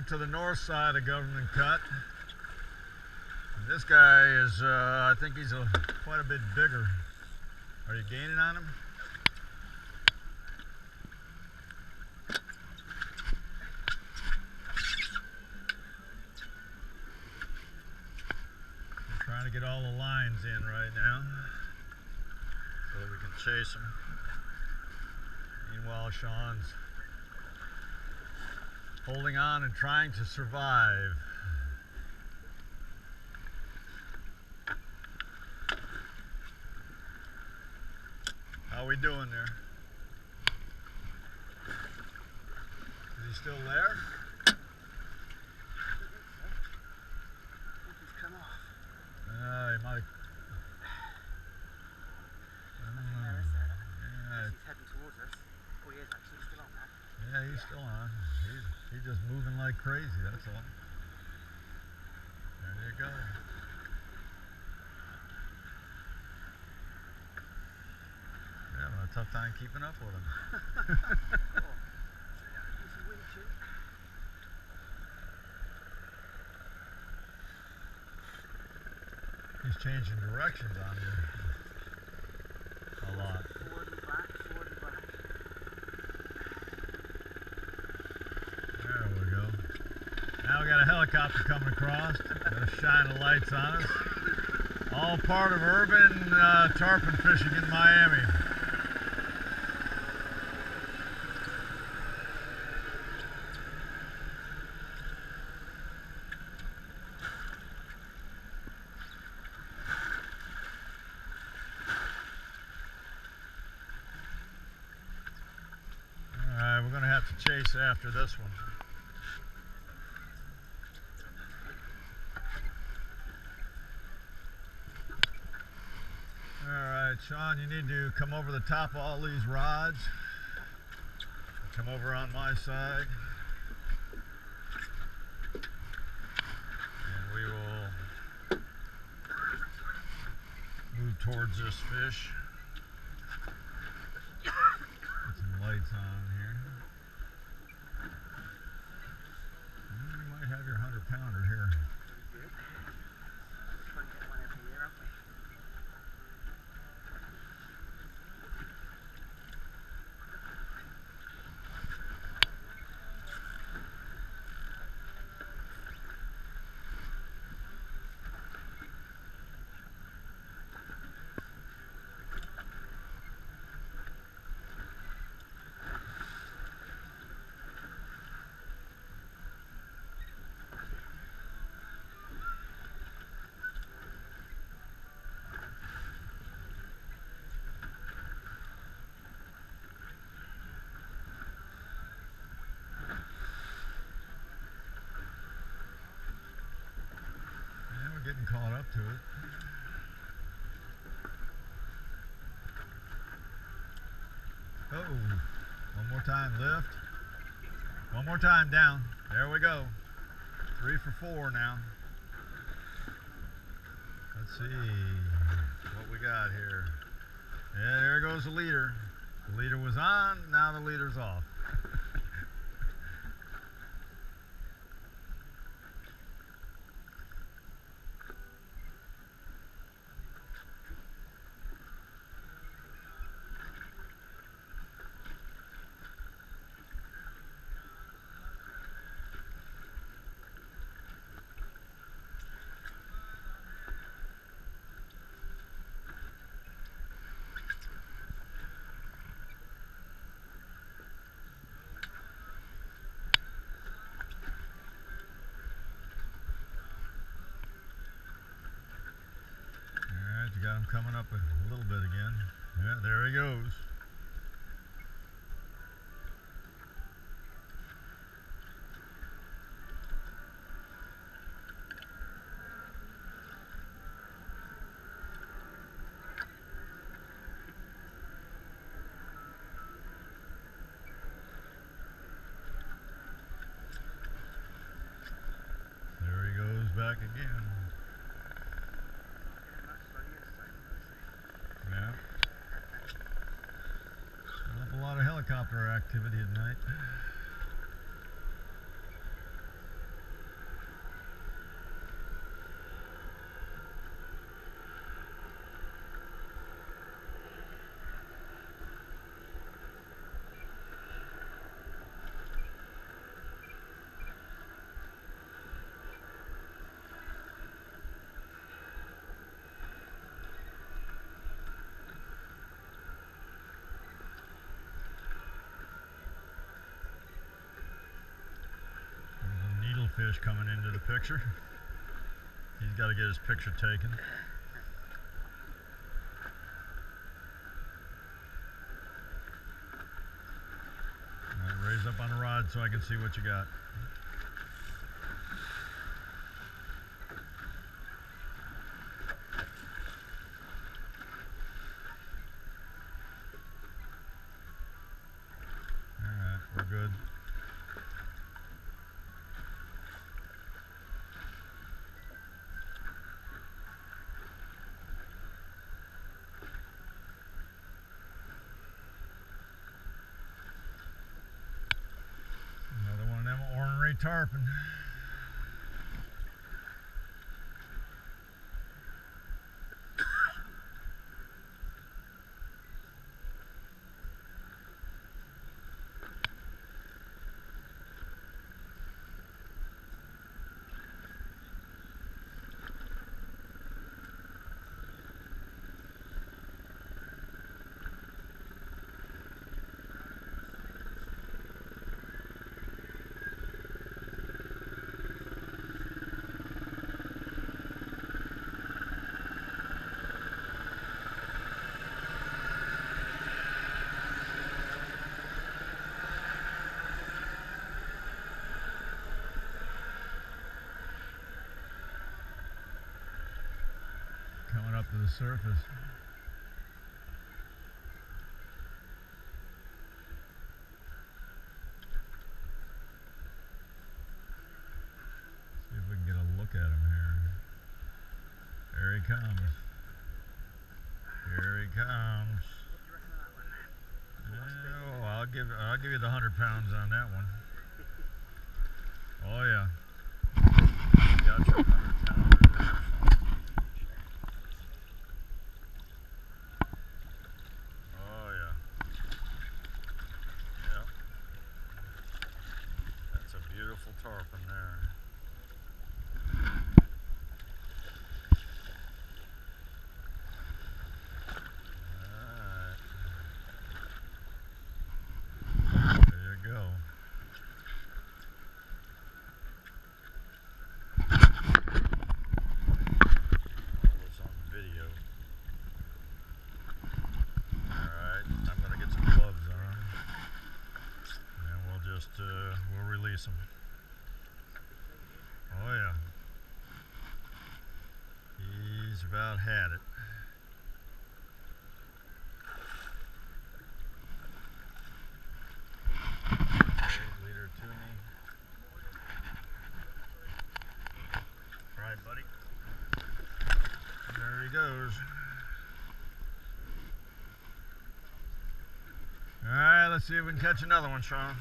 to the north side of Government Cut. And this guy is, I think he's quite a bit bigger. Are you gaining on him? I'm trying to get all the lines in right now so that we can chase him. Meanwhile, Sean's holding on and trying to survive. How we doing there? Is he still there? I think he's come off. He might. He's heading towards us. Oh, he is actually still on that. Yeah, he's still on. He's just moving like crazy, that's all. There you go. Yeah, I'm having a tough time keeping up with him. He's changing directions on you a lot. Forward and back, forward and back. There we go. Now we got a helicopter coming across. Gonna shine the lights on us. All part of urban tarpon fishing in Miami. Alright, we're gonna have to chase after this one. Alright, Sean, you need to come over the top of all these rods. Come over on my side. And we will move towards this fish. Put some lights on here. You might have your 100-pounder here. Try and get one every year, haven't we? Getting caught up to it. Oh, one more time, lift. One more time, down. There we go. 3 for 4 now. Let's see what we got here. Yeah, there goes the leader. The leader was on, now the leader's off. You got him coming up a little bit again. Yeah, there he goes. There he goes back again. Yeah. A lot of helicopter activity at night. fish coming into the picture. He's got to get his picture taken. Raise up on the rod so I can see what you got. Alright, we're good. Another one of them ornery tarpon. Coming up to the surface. See if we can get a look at him here. There he comes. Here he comes. Oh, I'll give you the 100 pounds on that one. Oh yeah. Got your 100 pounds. Beautiful tarpon there. Alright. There you go. All this on video. Alright, I'm gonna get some gloves on. And we'll just we'll release them. Oh yeah. He's about had it. Okay, leader to me. Right, buddy. There he goes. Alright, let's see if we can catch another one, Sean.